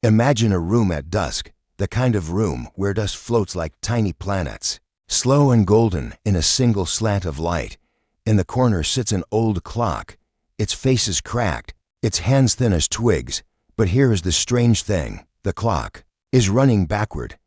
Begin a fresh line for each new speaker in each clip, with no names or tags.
Imagine a room at dusk, the kind of room where dust floats like tiny planets, slow and golden in a single slant of light. In the corner sits an old clock. Its face is cracked, its hands thin as twigs. But here is the strange thing. The clock is running backward.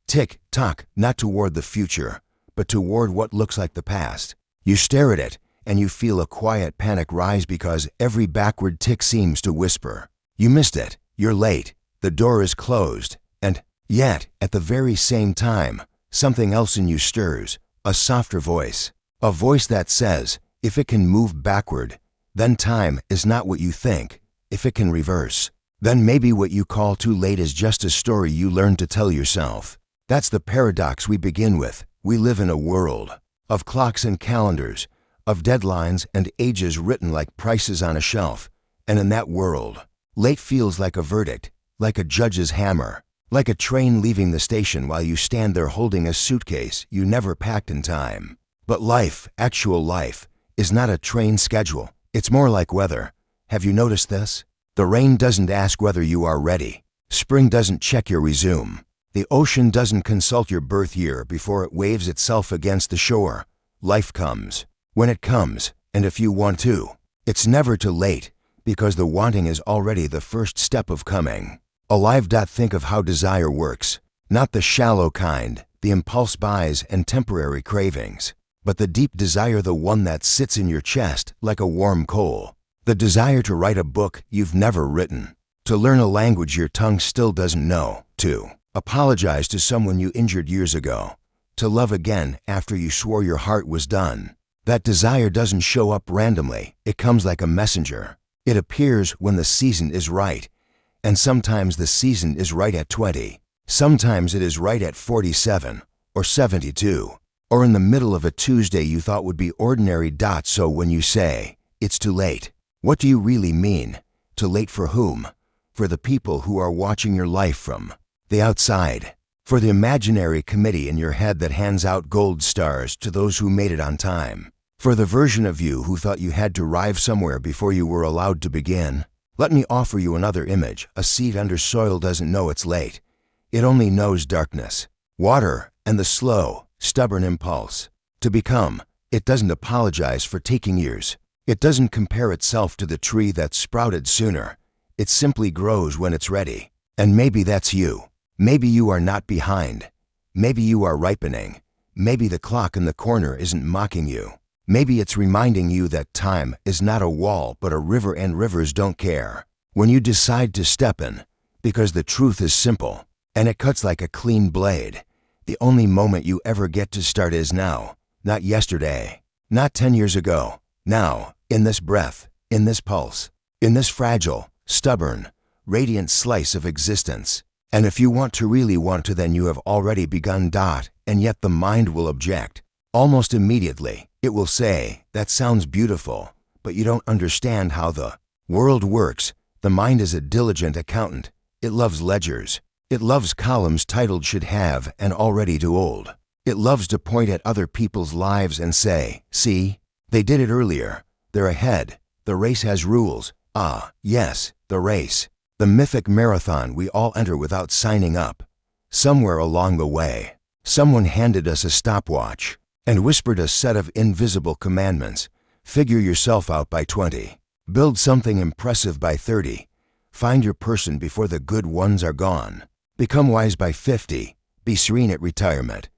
Tick, tock, not toward the future, but toward what looks like the past. You stare at it, and you feel a quiet panic rise because every backward tick seems to whisper, "You missed it. You're late. The door is closed." And yet, at the very same time, something else in you stirs, a softer voice. A voice that says, if it can move backward, then time is not what you think. If it can reverse, then maybe what you call too late is just a story you learned to tell yourself. That's the paradox we begin with. We live in a world of clocks and calendars, of deadlines and ages written like prices on a shelf. And in that world, late feels like a verdict, like a judge's hammer, like a train leaving the station while you stand there holding a suitcase you never packed in time. But life, actual life, is not a train schedule. It's more like weather. Have you noticed this? The rain doesn't ask whether you are ready. Spring doesn't check your resume. The ocean doesn't consult your birth year before it waves itself against the shore. Life comes when it comes, and if you want to. It's never too late, because the wanting is already the first step of coming. Alive. Think of how desire works. Not the shallow kind, the impulse buys and temporary cravings, but the deep desire, the one that sits in your chest like a warm coal. The desire to write a book you've never written, to learn a language your tongue still doesn't know, to apologize to someone you injured years ago, to love again after you swore your heart was done. That desire doesn't show up randomly. It comes like a messenger. It appears when the season is right. And sometimes the season is right at 20. Sometimes it is right at 47 or 72. Or in the middle of a Tuesday you thought would be ordinary. So when you say, it's too late, what do you really mean? Too late for whom? For the people who are watching your life from the outside. For the imaginary committee in your head that hands out gold stars to those who made it on time. For the version of you who thought you had to arrive somewhere before you were allowed to begin. Let me offer you another image. A seed under soil doesn't know it's late. It only knows darkness, water, and the slow, stubborn impulse to become. It doesn't apologize for taking years. It doesn't compare itself to the tree that sprouted sooner. It simply grows when it's ready. And maybe that's you. Maybe you are not behind. Maybe you are ripening. Maybe the clock in the corner isn't mocking you. Maybe it's reminding you that time is not a wall but a river, and rivers don't care when you decide to step in, because the truth is simple and it cuts like a clean blade. The only moment you ever get to start is now, not yesterday, not 10 years ago. Now, in this breath, in this pulse, in this fragile, stubborn, radiant slice of existence. And if you want to really want to, then you have already begun. And yet the mind will object. Almost immediately, it will say, that sounds beautiful, but you don't understand how the world works. The mind is a diligent accountant. It loves ledgers. It loves columns titled should have and already too old. It loves to point at other people's lives and say, see, they did it earlier. They're ahead. The race has rules. Ah, yes, the race. The mythic marathon we all enter without signing up. Somewhere along the way, someone handed us a stopwatch and whispered a set of invisible commandments. Figure yourself out by 20. Build something impressive by 30. Find your person before the good ones are gone. Become wise by 50. Be serene at retirement.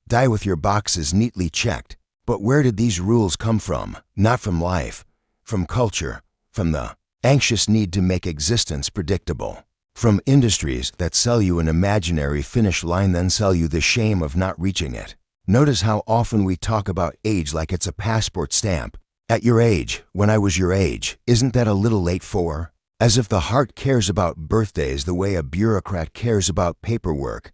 Die with your boxes neatly checked. But where did these rules come from? Not from life, from culture, from the anxious need to make existence predictable, from industries that sell you an imaginary finish line, then sell you the shame of not reaching it. Notice how often we talk about age like it's a passport stamp. At your age, when I was your age, isn't that a little late for? As if the heart cares about birthdays the way a bureaucrat cares about paperwork.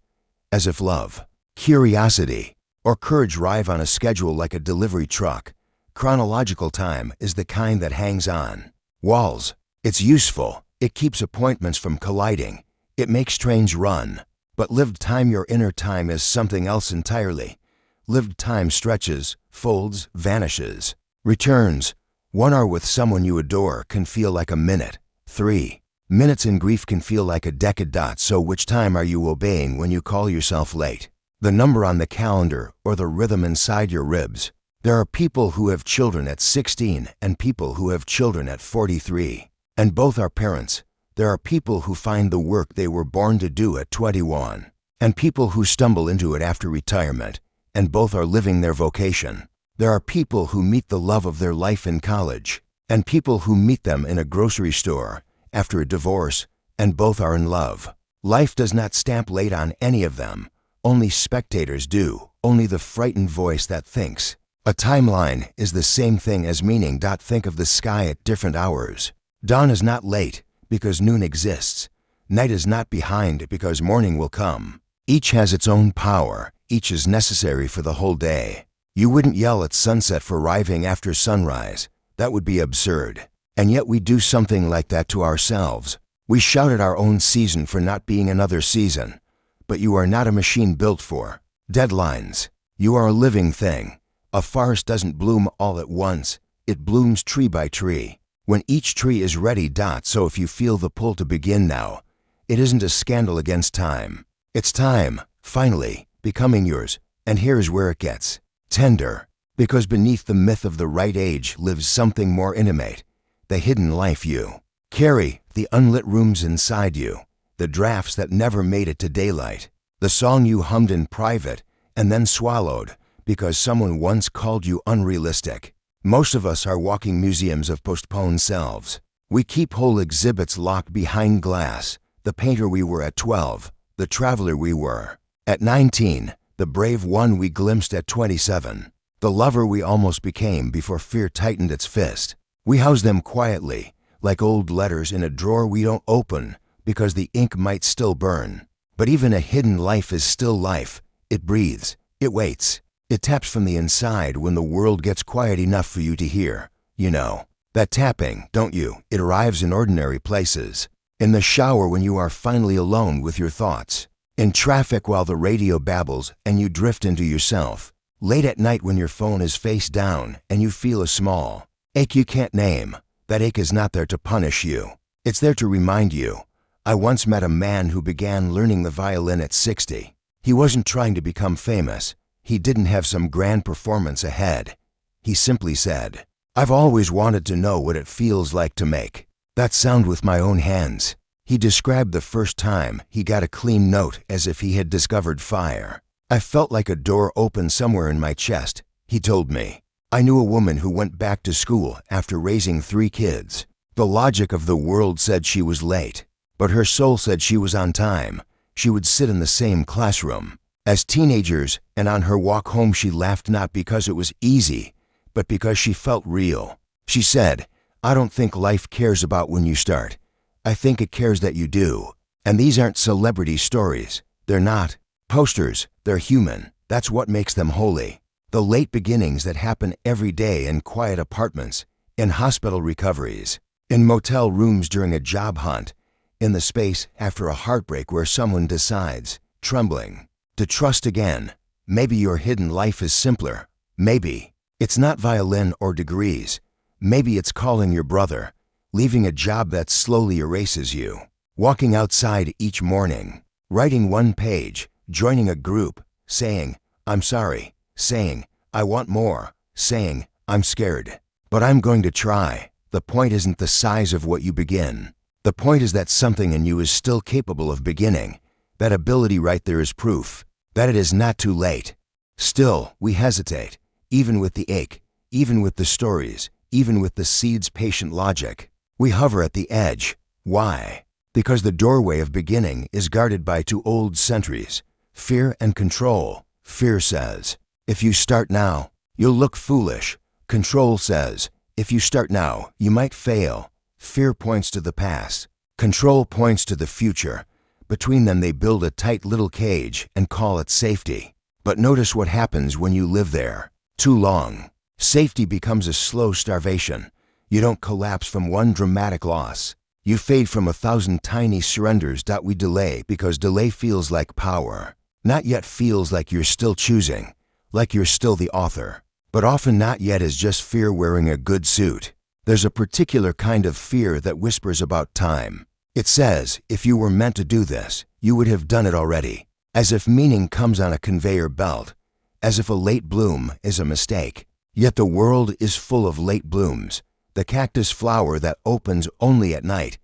As if love, curiosity, or courage arrive on a schedule like a delivery truck. Chronological time is the kind that hangs on walls. It's useful. It keeps appointments from colliding. It makes trains run. But lived time, your inner time, is something else entirely. Lived time stretches, folds, vanishes, returns. 1 hour with someone you adore can feel like a minute. 3 Minutes in grief can feel like a decade. So which time are you obeying when you call yourself late? The number on the calendar or the rhythm inside your ribs? There are people who have children at 16 and people who have children at 43. And both are parents. There are people who find the work they were born to do at 21. And people who stumble into it after retirement. And both are living their vocation. There are people who meet the love of their life in college. And people who meet them in a grocery store after a divorce. And both are in love. Life does not stamp late on any of them. Only spectators do. Only the frightened voice that thinks. A timeline is the same thing as meaning. Think of the sky at different hours. Dawn is not late because noon exists. Night is not behind because morning will come. Each has its own power. Each is necessary for the whole day. You wouldn't yell at sunset for arriving after sunrise. That would be absurd. And yet we do something like that to ourselves. We shout at our own season for not being another season. But you are not a machine built for deadlines. You are a living thing. A forest doesn't bloom all at once. It blooms tree by tree. When each tree is ready. So if you feel the pull to begin now, it isn't a scandal against time. It's time, finally, becoming yours. And here's where it gets tender. Because beneath the myth of the right age lives something more intimate. The hidden life you carry, the unlit rooms inside you, the drafts that never made it to daylight, the song you hummed in private and then swallowed because someone once called you unrealistic. Most of us are walking museums of postponed selves. We keep whole exhibits locked behind glass. The painter we were at 12, the traveler we were at 19, the brave one we glimpsed at 27, the lover we almost became before fear tightened its fist. We house them quietly, like old letters in a drawer we don't open because the ink might still burn. But even a hidden life is still life. It breathes. It waits. It taps from the inside when the world gets quiet enough for you to hear. You know, that tapping, don't you? It arrives in ordinary places. In the shower when you are finally alone with your thoughts. In traffic while the radio babbles and you drift into yourself. Late at night when your phone is face down and you feel a small ache you can't name. That ache is not there to punish you. It's there to remind you. I once met a man who began learning the violin at 60. He wasn't trying to become famous. He didn't have some grand performance ahead. He simply said, I've always wanted to know what it feels like to make that sound with my own hands. He described the first time he got a clean note as if he had discovered fire. I felt like a door opened somewhere in my chest, he told me. I knew a woman who went back to school after raising 3 kids. The logic of the world said she was late, but her soul said she was on time. She would sit in the same classroom as teenagers, and on her walk home she laughed not because it was easy, but because she felt real. She said, I don't think life cares about when you start. I think it cares that you do. And these aren't celebrity stories. They're not posters. They're human. That's what makes them holy. The late beginnings that happen every day in quiet apartments, in hospital recoveries, in motel rooms during a job hunt, in the space after a heartbreak where someone decides, trembling, to trust again. Maybe your hidden life is simpler. Maybe it's not violin or degrees. Maybe it's calling your brother, leaving a job that slowly erases you, walking outside each morning, writing one page, joining a group, saying, I'm sorry, saying, I want more, saying, I'm scared, but I'm going to try. The point isn't the size of what you begin. The point is that something in you is still capable of beginning. That ability right there is proof that it is not too late. Still, we hesitate, even with the ache, even with the stories, even with the seed's patient logic. We hover at the edge. Why? Because the doorway of beginning is guarded by 2 old sentries, fear and control. Fear says, if you start now, you'll look foolish. Control says, if you start now, you might fail. Fear points to the past. Control points to the future. Between them they build a tight little cage and call it safety. But notice what happens when you live there. Too long. Safety becomes a slow starvation. You don't collapse from one dramatic loss. You fade from 1,000 tiny surrenders. We delay because delay feels like power. Not yet feels like you're still choosing, like you're still the author. But often not yet is just fear wearing a good suit. There's a particular kind of fear that whispers about time. It says, if you were meant to do this, you would have done it already. As if meaning comes on a conveyor belt. As if a late bloom is a mistake. Yet the world is full of late blooms. The cactus flower that opens only at night.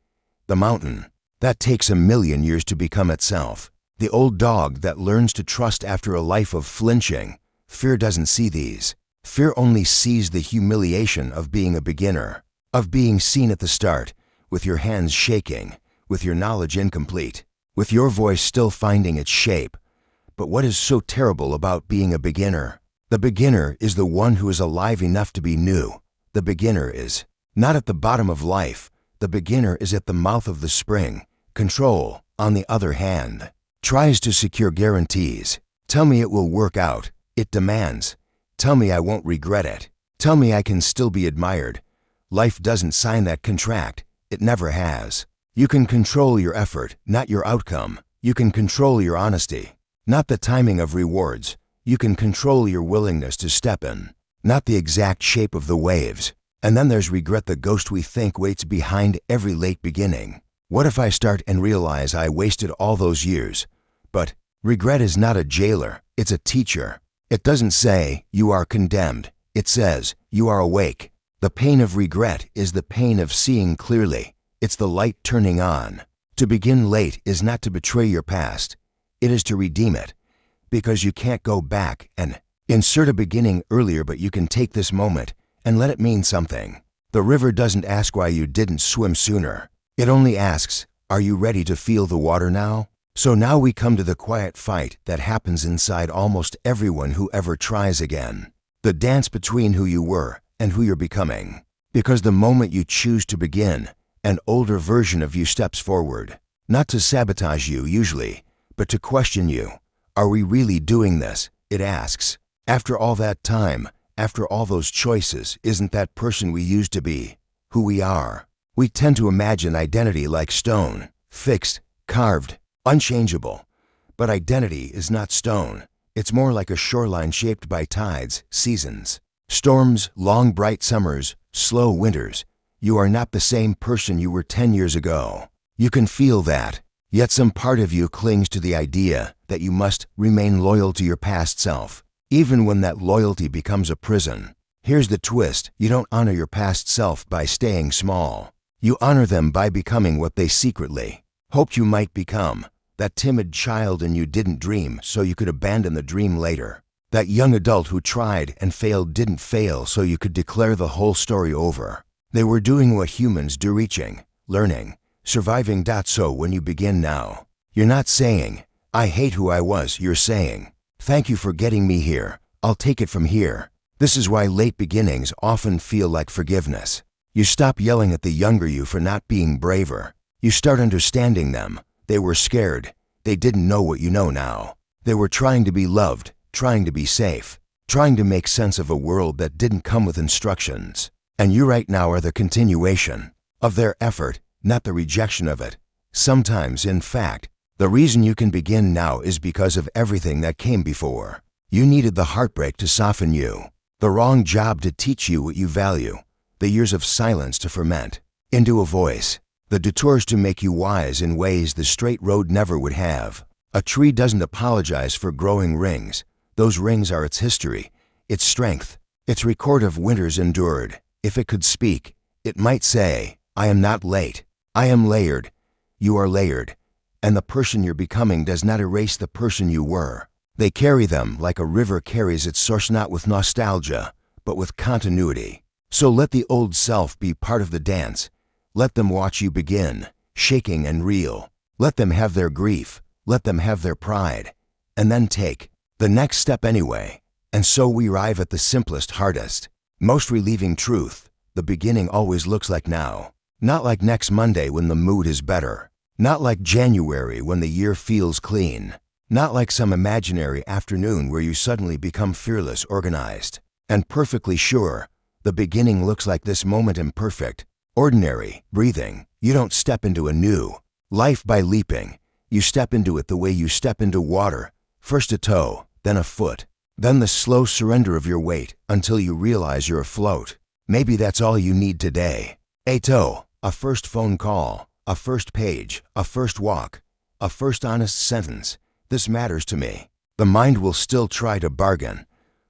The mountain that takes 1,000,000 years to become itself. The old dog that learns to trust after a life of flinching. Fear doesn't see these. Fear only sees the humiliation of being a beginner, of being seen at the start, with your hands shaking, with your knowledge incomplete, with your voice still finding its shape. But what is so terrible about being a beginner? The beginner is the one who is alive enough to be new. The beginner is not at the bottom of life. The beginner is at the mouth of the spring. Control, on the other hand, tries to secure guarantees. Tell me it will work out. It demands. Tell me I won't regret it. Tell me I can still be admired. Life doesn't sign that contract. It never has. You can control your effort, not your outcome. You can control your honesty, not the timing of rewards. You can control your willingness to step in, not the exact shape of the waves. And then there's regret, the ghost we think waits behind every late beginning. What if I start and realize I wasted all those years? But regret is not a jailer, it's a teacher. It doesn't say, you are condemned. It says, you are awake. The pain of regret is the pain of seeing clearly. It's the light turning on. To begin late is not to betray your past. It is to redeem it. Because you can't go back and insert a beginning earlier, but you can take this moment and let it mean something. The river doesn't ask why you didn't swim sooner. It only asks, are you ready to feel the water now? So now we come to the quiet fight that happens inside almost everyone who ever tries again. The dance between who you were and who you're becoming. Because the moment you choose to begin, an older version of you steps forward. Not to sabotage you usually, but to question you. Are we really doing this? It asks. After all that time, after all those choices, isn't that person we used to be who we are? We tend to imagine identity like stone, fixed, carved, unchangeable. But identity is not stone. It's more like a shoreline shaped by tides, seasons, storms, long bright summers, slow winters. You are not the same person you were 10 years ago. You can feel that. Yet some part of you clings to the idea that you must remain loyal to your past self, even when that loyalty becomes a prison. Here's the twist. You don't honor your past self by staying small. You honor them by becoming what they secretly hoped you might become. That timid child in you didn't dream so you could abandon the dream later. That young adult who tried and failed didn't fail so you could declare the whole story over. They were doing what humans do, reaching, learning, surviving. So when you begin now, you're not saying, I hate who I was. You're saying, thank you for getting me here. I'll take it from here. This is why late beginnings often feel like forgiveness. You stop yelling at the younger you for not being braver. You start understanding them. They were scared. They didn't know what you know now. They were trying to be loved, trying to be safe, trying to make sense of a world that didn't come with instructions. And you right now are the continuation of their effort, not the rejection of it. Sometimes, in fact, the reason you can begin now is because of everything that came before. You needed the heartbreak to soften you, the wrong job to teach you what you value, the years of silence to ferment into a voice, the detours to make you wise in ways the straight road never would have. A tree doesn't apologize for growing rings. Those rings are its history, its strength, its record of winters endured. If it could speak, it might say, I am not late. I am layered. You are layered. And the person you're becoming does not erase the person you were. They carry them like a river carries its source, not with nostalgia, but with continuity. So let the old self be part of the dance. Let them watch you begin, shaking and real. Let them have their grief. Let them have their pride. And then take the next step anyway. And so we arrive at the simplest, hardest, most relieving truth. The beginning always looks like now. Not like next Monday when the mood is better. Not like January when the year feels clean. Not like some imaginary afternoon where you suddenly become fearless, organized, and perfectly sure. The beginning looks like this moment, imperfect, ordinary, breathing. You don't step into a new life by leaping. You step into it the way you step into water. First a toe, then a foot, then the slow surrender of your weight until you realize you're afloat. Maybe that's all you need today. A toe, a first phone call, a first page, a first walk, a first honest sentence. This matters to me. The mind will still try to bargain.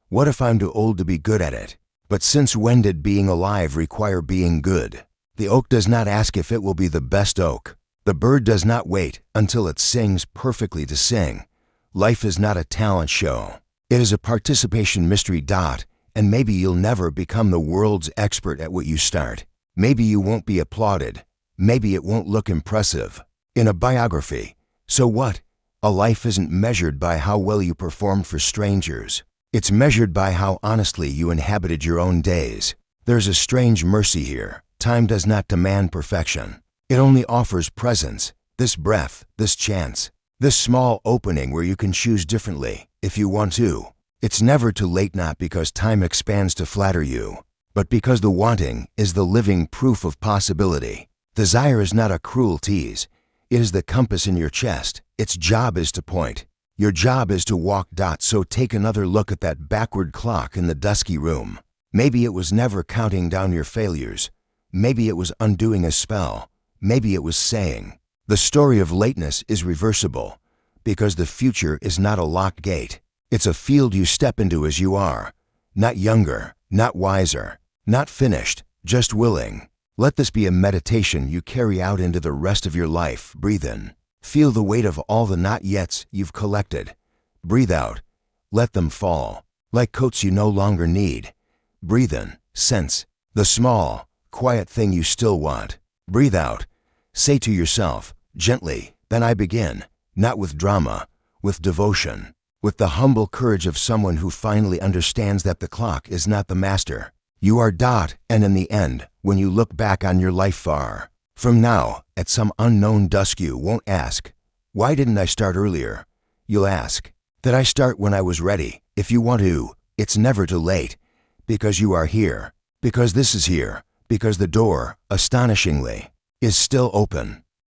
What if I'm too old to be good at it? But since when did being alive require being good? The oak does not ask if it will be the best oak. The bird does not wait until it sings perfectly to sing. Life is not a talent show. It is a participation mystery. And maybe you'll never become the world's expert at what you start. Maybe you won't be applauded. Maybe it won't look impressive in a biography. So what? A life isn't measured by how well you performed for strangers. It's measured by how honestly you inhabited your own days. There's a strange mercy here. Time does not demand perfection. It only offers presence, this breath, this chance, this small opening where you can choose differently if you want to. It's never too late, not because time expands to flatter you, but because the wanting is the living proof of possibility. Desire is not a cruel tease. It is the compass in your chest. Its job is to point. Your job is to walk. So take another look at that backward clock in the dusky room. Maybe it was never counting down your failures. Maybe it was undoing a spell. Maybe it was saying, the story of lateness is reversible, because the future is not a locked gate. It's a field you step into as you are. Not younger, not wiser, not finished, just willing. Let this be a meditation you carry out into the rest of your life. Breathe in. Feel the weight of all the not yets you've collected. Breathe out. Let them fall, like coats you no longer need. Breathe in. Sense the small, quiet thing you still want. Breathe out. Say to yourself, gently, then I begin. Not with drama, with devotion. With the humble courage of someone who finally understands that the clock is not the master. You are. And in the end, when you look back on your life far from now, at some unknown dusk, you won't ask, why didn't I start earlier? You'll ask, did I start when I was ready? If you want to, it's never too late. Because you are here. Because this is here. Because the door, astonishingly, is still open.